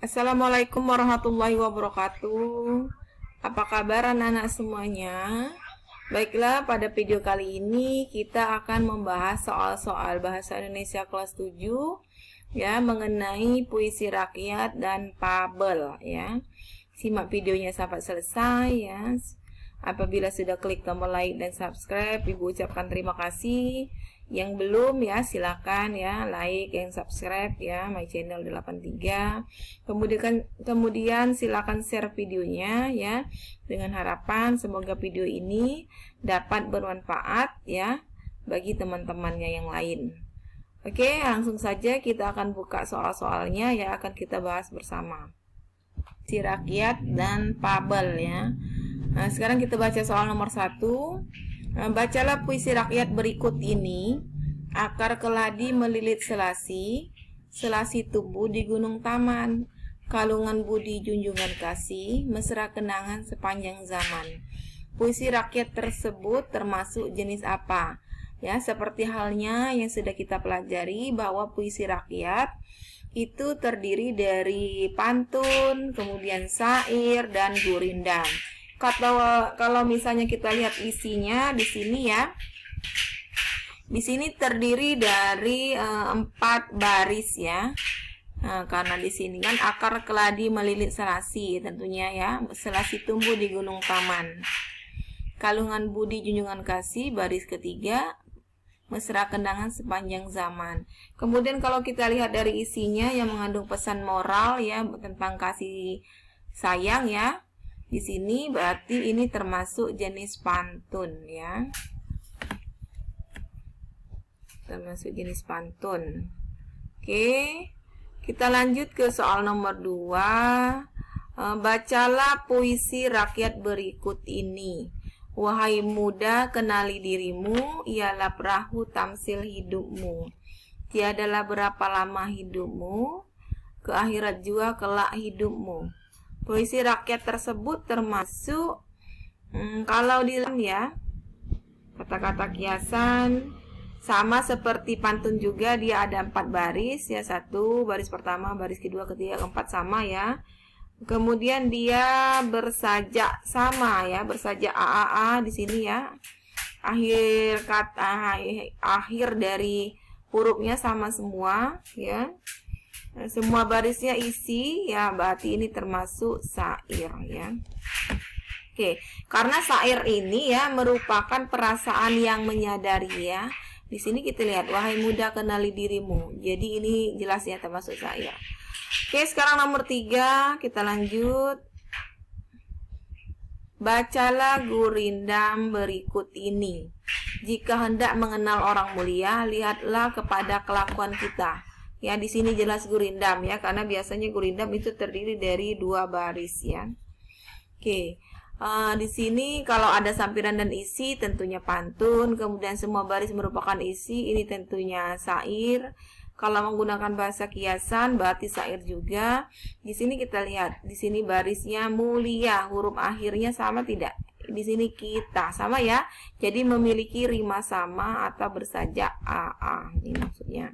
Assalamualaikum warahmatullahi wabarakatuh. Apa kabar anak-anak semuanya? Baiklah, pada video kali ini kita akan membahas soal-soal bahasa Indonesia kelas 7 ya, mengenai puisi rakyat dan fabel ya. Simak videonya sampai selesai ya. Apabila sudah klik tombol like dan subscribe, Ibu ucapkan terima kasih. Yang belum ya silakan ya like dan subscribe ya my channel 83. Kemudian silakan share videonya ya, dengan harapan semoga video ini dapat bermanfaat ya bagi teman-temannya yang lain. Oke, langsung saja kita akan buka soal-soalnya ya, akan kita bahas bersama. Si rakyat dan fabel ya. Nah, sekarang kita baca soal nomor 1. Bacalah puisi rakyat berikut ini. Akar keladi melilit selasi, selasi tumbuh di gunung taman. Kalungan budi junjungan kasih, mesra kenangan sepanjang zaman. Puisi rakyat tersebut termasuk jenis apa? Ya, seperti halnya yang sudah kita pelajari bahwa puisi rakyat itu terdiri dari pantun, kemudian syair dan gurindam. Kalau misalnya kita lihat isinya di sini ya, di sini terdiri dari 4 baris ya. Karena di sini kan akar keladi melilit selasi, tentunya ya, selasi tumbuh di gunung taman. Kalungan budi junjungan kasih, baris ketiga, mesra kenangan sepanjang zaman. Kemudian kalau kita lihat dari isinya yang mengandung pesan moral ya tentang kasih sayang ya. Di sini berarti ini termasuk jenis pantun ya. Termasuk jenis pantun. Oke. Kita lanjut ke soal nomor 2. Bacalah puisi rakyat berikut ini. Wahai muda, kenali dirimu, ialah perahu tamsil hidupmu. Tiadalah berapa lama hidupmu, ke akhirat jua kelak hidupmu. Puisi rakyat tersebut termasuk kalau di dalam ya, kata-kata kiasan sama seperti pantun juga, dia ada 4 baris ya, 1 baris pertama, baris kedua, ketiga, keempat sama ya. Kemudian dia bersajak sama ya, bersajak AAA di sini ya. Akhir dari hurufnya sama semua ya. Semua barisnya isi ya, berarti ini termasuk syair ya. Oke, karena syair ini ya merupakan perasaan yang menyadari ya. Di sini kita lihat, wahai muda kenali dirimu. Jadi ini jelas ya termasuk syair. Oke, sekarang nomor 3 kita lanjut. Bacalah gurindam berikut ini. Jika hendak mengenal orang mulia, lihatlah kepada kelakuan kita. Ya, di sini jelas gurindam ya, karena biasanya gurindam itu terdiri dari 2 baris ya. Oke. Di sini kalau ada sampiran dan isi tentunya pantun, kemudian semua baris merupakan isi, ini tentunya syair. Kalau menggunakan bahasa kiasan berarti syair juga. Di sini kita lihat, di sini barisnya mulia, huruf akhirnya sama tidak? Di sini kita sama ya. Jadi memiliki rima sama atau bersajak AA. Ini maksudnya.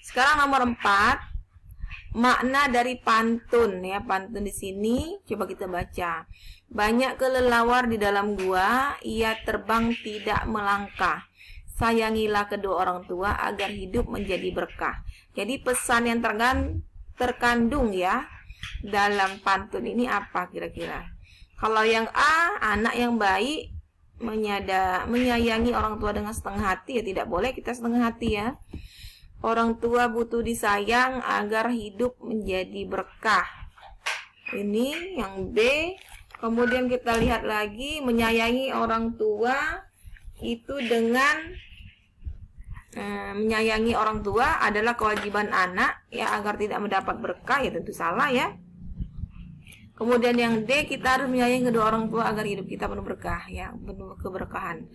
Sekarang nomor 4. Makna dari pantun ya, pantun di sini coba kita baca. Banyak kelelawar di dalam gua, ia terbang tidak melangkah. Sayangilah kedua orang tua agar hidup menjadi berkah. Jadi pesan yang terkandung ya dalam pantun ini apa kira-kira? Kalau yang A, anak yang baik menyayangi orang tua dengan setengah hati ya, tidak boleh kita setengah hati ya. Orang tua butuh disayang agar hidup menjadi berkah. Ini yang B. Kemudian kita lihat lagi, menyayangi orang tua itu dengan menyayangi orang tua adalah kewajiban anak ya, agar tidak mendapat berkah ya, tentu salah ya. Kemudian yang D, kita harus menyayangi kedua orang tua agar hidup kita penuh berkah ya, penuh keberkahan.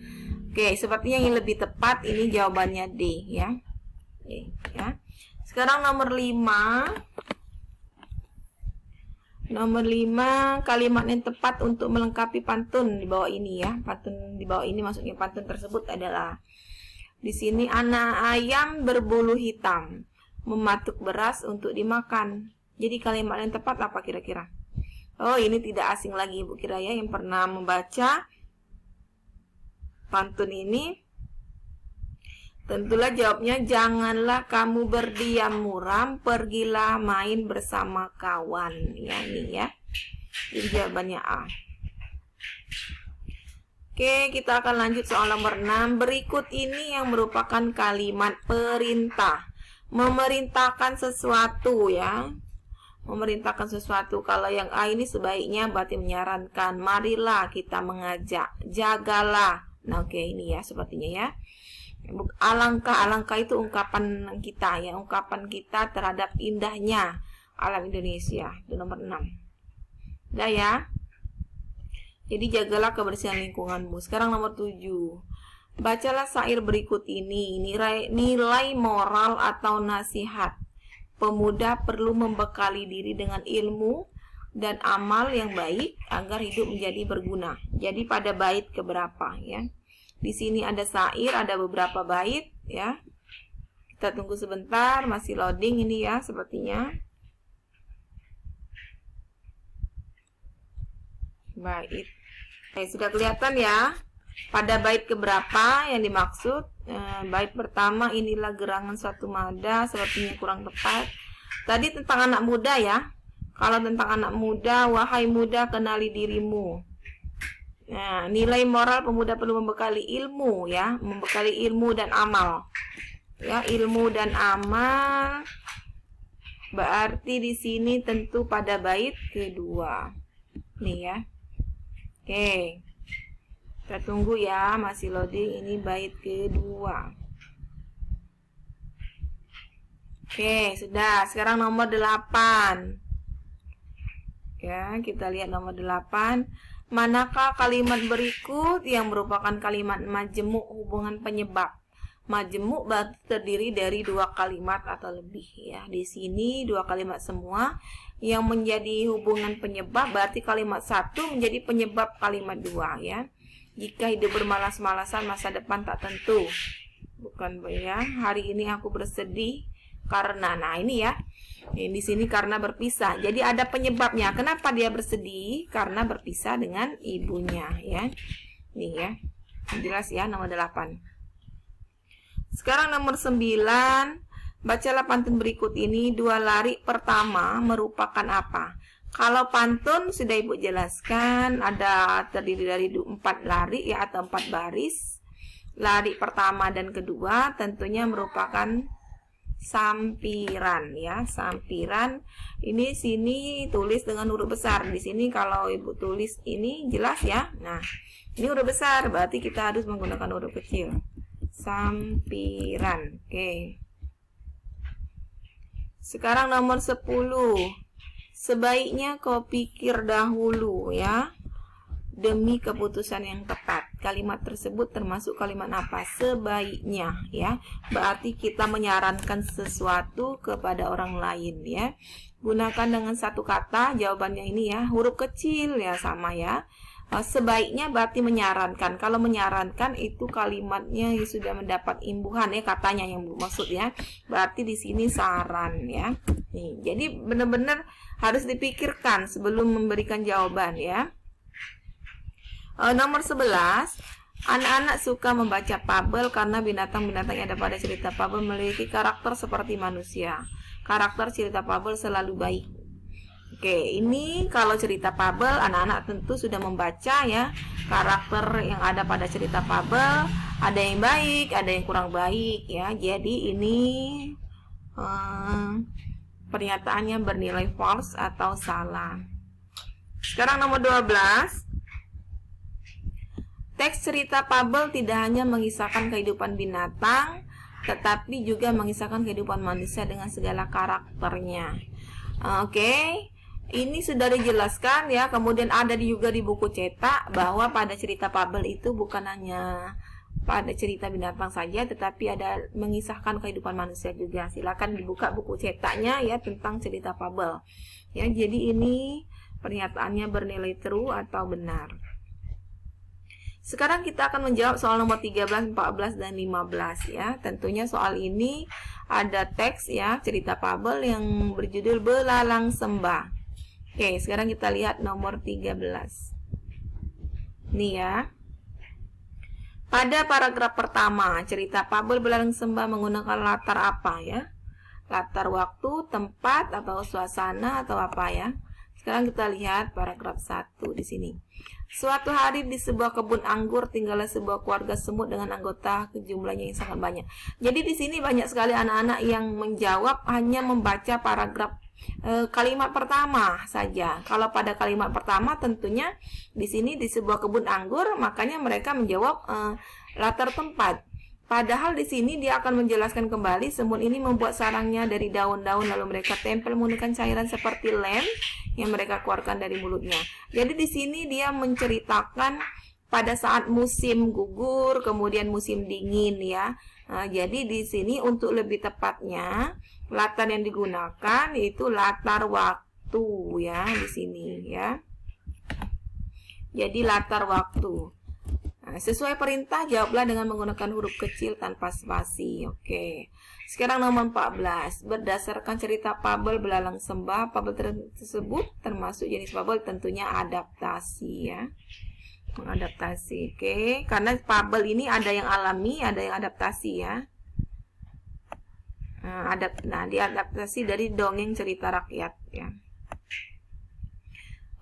Oke, sepertinya yang lebih tepat ini jawabannya D ya. Ya. Sekarang nomor 5. Nomor 5, kalimat yang tepat untuk melengkapi pantun di bawah ini ya. Pantun di bawah ini maksudnya pantun tersebut adalah di sini anak ayam berbulu hitam mematuk beras untuk dimakan. Jadi kalimat yang tepat apa kira-kira? Oh, ini tidak asing lagi Ibu kira ya, yang pernah membaca pantun ini. Tentulah jawabnya, janganlah kamu berdiam muram, pergilah main bersama kawan. Ya, ini ya. Jadi jawabannya A. Oke, kita akan lanjut soal nomor 6. Berikut ini yang merupakan kalimat perintah. Memerintahkan sesuatu ya. Memerintahkan sesuatu. Kalau yang A ini sebaiknya berarti menyarankan, marilah kita mengajak, jagalah. Nah, oke, ini ya sepertinya ya. Alangkah itu ungkapan kita ya, ungkapan kita terhadap indahnya alam Indonesia. Itu nomor 6. Udah ya. Jadi jagalah kebersihan lingkunganmu. Sekarang nomor 7. Bacalah syair berikut ini. Nilai moral atau nasihat. Pemuda perlu membekali diri dengan ilmu dan amal yang baik agar hidup menjadi berguna. Jadi pada bait keberapa ya? Di sini ada syair, ada beberapa bait ya. Kita tunggu sebentar, masih loading ini ya sepertinya. Bait. Sudah kelihatan ya. Pada bait keberapa yang dimaksud? Bait pertama, inilah gerangan suatu mada, sepertinya kurang tepat. Tadi tentang anak muda ya. Kalau tentang anak muda, wahai muda kenali dirimu. Nah, nilai moral pemuda perlu membekali ilmu ya, membekali ilmu dan amal. Ya, ilmu dan amal. Berarti di sini tentu pada bait kedua. Nih ya. Oke. Kita tunggu ya, masih loading, ini bait kedua. Oke, sudah. Sekarang nomor 8. Ya, kita lihat nomor 8. Manakah kalimat berikut yang merupakan kalimat majemuk hubungan penyebab? Majemuk berarti terdiri dari 2 kalimat atau lebih ya. Di sini 2 kalimat semua. Yang menjadi hubungan penyebab berarti kalimat 1 menjadi penyebab kalimat 2 ya. Jika hidup bermalas-malasan, masa depan tak tentu. Bukan ya, hari ini aku bersedih karena, nah ini ya. Di sini karena berpisah. Jadi ada penyebabnya. Kenapa dia bersedih? Karena berpisah dengan ibunya ya. Nih ya. Jelas ya nomor 8. Sekarang nomor 9. Bacalah pantun berikut ini. 2 lari pertama merupakan apa? Kalau pantun sudah Ibu jelaskan, ada terdiri dari 4 lari ya, atau 4 baris. Lari pertama dan kedua tentunya merupakan sampiran ya, sampiran. Ini sini tulis dengan huruf besar. Di sini kalau Ibu tulis ini jelas ya. Nah, ini huruf besar berarti kita harus menggunakan huruf kecil. Sampiran. Oke. Sekarang nomor 10. Sebaiknya kau pikir dahulu ya, demi keputusan yang tepat. Kalimat tersebut termasuk kalimat apa? Sebaiknya ya. Berarti kita menyarankan sesuatu kepada orang lain ya. Gunakan dengan satu kata jawabannya ini ya, huruf kecil ya, sama ya. Sebaiknya berarti menyarankan. Kalau menyarankan itu kalimatnya sudah mendapat imbuhan ya, katanya yang maksud ya. Berarti di sini saran ya. Nih, jadi benar-benar harus dipikirkan sebelum memberikan jawaban ya. Nomor 11, anak-anak suka membaca fabel karena binatang-binatang yang ada pada cerita fabel memiliki karakter seperti manusia. Karakter cerita fabel selalu baik. Oke, ini kalau cerita fabel anak-anak tentu sudah membaca ya. Karakter yang ada pada cerita fabel ada yang baik, ada yang kurang baik ya. Jadi ini pernyataannya bernilai false atau salah. Sekarang nomor 12. Teks cerita fabel tidak hanya mengisahkan kehidupan binatang, tetapi juga mengisahkan kehidupan manusia dengan segala karakternya. Oke. Ini sudah dijelaskan ya, kemudian ada juga di buku cetak bahwa pada cerita fabel itu bukan hanya pada cerita binatang saja, tetapi ada mengisahkan kehidupan manusia juga. Silakan dibuka buku cetaknya ya tentang cerita fabel. Ya, jadi ini pernyataannya bernilai true atau benar. Sekarang kita akan menjawab soal nomor 13, 14, dan 15 ya. Tentunya soal ini ada teks ya, cerita fabel yang berjudul Belalang Sembah. Oke, sekarang kita lihat nomor 13. Nih ya. Pada paragraf pertama, cerita fabel Belalang Sembah menggunakan latar apa ya? Latar waktu, tempat, atau suasana, atau apa ya? Sekarang kita lihat paragraf 1 di sini. Suatu hari di sebuah kebun anggur tinggallah sebuah keluarga semut dengan anggota jumlahnya yang sangat banyak. Jadi di sini banyak sekali anak-anak yang menjawab hanya membaca paragraf kalimat pertama saja. Kalau pada kalimat pertama tentunya di sini di sebuah kebun anggur, makanya mereka menjawab latar tempat. Padahal di sini dia akan menjelaskan kembali semut ini membuat sarangnya dari daun-daun lalu mereka tempel menggunakan cairan seperti lem yang mereka keluarkan dari mulutnya. Jadi di sini dia menceritakan pada saat musim gugur, kemudian musim dingin ya. Nah, jadi di sini untuk lebih tepatnya latar yang digunakan itu latar waktu ya di sini ya. Jadi latar waktu. Nah, sesuai perintah jawablah dengan menggunakan huruf kecil tanpa spasi. Oke. Sekarang nomor 14. Berdasarkan cerita fabel Belalang Sembah, fabel tersebut termasuk jenis fabel tentunya adaptasi ya. Mengadaptasi. Oke, karena fabel ini ada yang alami, ada yang adaptasi ya. Nah, diadaptasi dari dongeng cerita rakyat ya.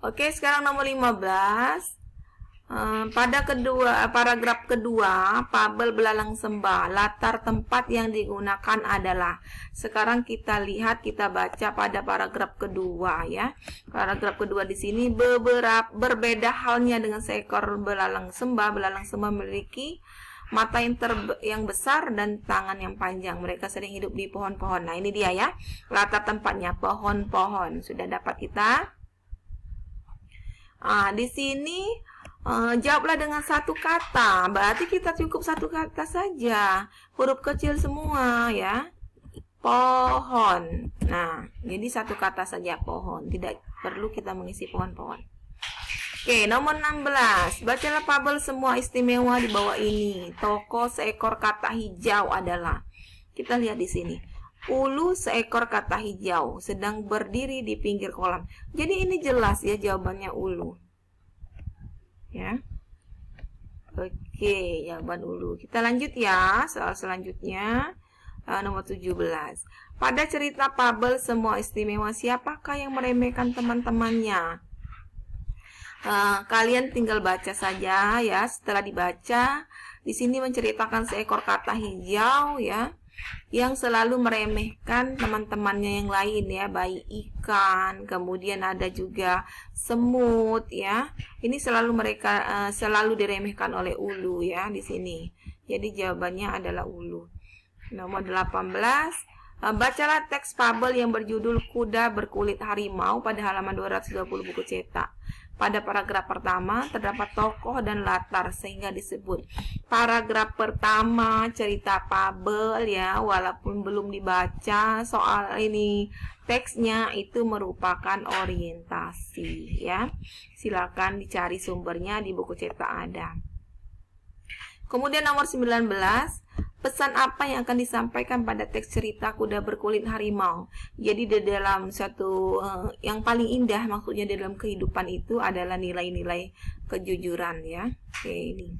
Oke, sekarang nomor 15. Pada paragraf kedua, fabel Belalang Sembah, latar tempat yang digunakan adalah. Sekarang kita lihat, kita baca pada paragraf kedua ya. Paragraf kedua di sini berbeda halnya dengan seekor belalang sembah. Belalang sembah memiliki mata yang besar dan tangan yang panjang. Mereka sering hidup di pohon-pohon. Nah, ini dia ya. Latar tempatnya pohon-pohon. Sudah dapat kita? Di sini jawablah dengan satu kata. Berarti kita cukup satu kata saja. Huruf kecil semua ya. Pohon. Nah, jadi satu kata saja pohon. Tidak perlu kita mengisi pohon-pohon. Oke, nomor 16. Bacalah fabel semua istimewa di bawah ini. Tokoh seekor kata hijau adalah. Kita lihat di sini. Ulu seekor kata hijau sedang berdiri di pinggir kolam. Jadi ini jelas ya jawabannya ulu. Ya. Oke, jawaban ulu. Kita lanjut ya, soal selanjutnya nomor 17. Pada cerita fabel semua istimewa, siapakah yang meremehkan teman-temannya? Kalian tinggal baca saja ya. Setelah dibaca, di sini menceritakan seekor kata hijau ya, yang selalu meremehkan teman-temannya yang lain ya, baik ikan, kemudian ada juga semut ya. Ini selalu diremehkan oleh ulu ya di sini. Jadi jawabannya adalah ulu. Nomor 18. Bacalah teks fabel yang berjudul Kuda Berkulit Harimau pada halaman 220 buku cetak. Pada paragraf pertama terdapat tokoh dan latar sehingga disebut paragraf pertama cerita fabel ya, walaupun belum dibaca soal ini teksnya itu merupakan orientasi ya. Silakan dicari sumbernya di buku cetak ada. Kemudian nomor 19, pesan apa yang akan disampaikan pada teks cerita Kuda Berkulit Harimau? Jadi di dalam satu yang paling indah maksudnya di dalam kehidupan itu adalah nilai-nilai kejujuran ya. Oke, ini.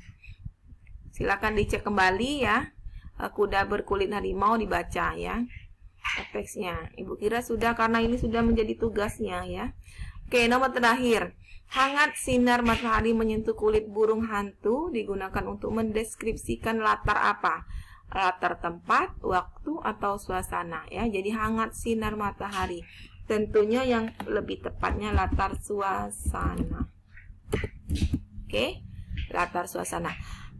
Silakan dicek kembali ya. Kuda Berkulit Harimau dibaca ya. Teksnya. Ibu kira sudah karena ini sudah menjadi tugasnya ya. Oke, nomor terakhir. Hangat sinar matahari menyentuh kulit burung hantu digunakan untuk mendeskripsikan latar apa? Latar tempat, waktu, atau suasana ya. Jadi hangat sinar matahari. Tentunya yang lebih tepatnya latar suasana. Oke, latar suasana.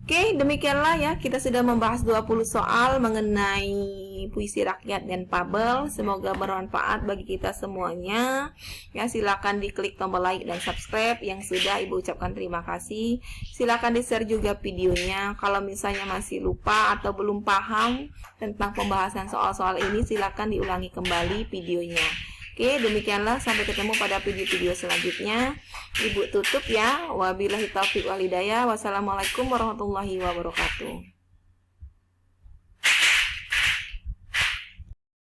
Oke, demikianlah ya, kita sudah membahas 20 soal mengenai puisi rakyat dan fabel. Semoga bermanfaat bagi kita semuanya. Ya, silakan diklik tombol like dan subscribe. Yang sudah Ibu ucapkan terima kasih. Silakan di-share juga videonya. Kalau misalnya masih lupa atau belum paham tentang pembahasan soal-soal ini, silakan diulangi kembali videonya. Oke, demikianlah, sampai ketemu pada video-video selanjutnya. Ibu tutup ya. Wabillahi taufiq wal hidayah. Wassalamualaikum warahmatullahi wabarakatuh.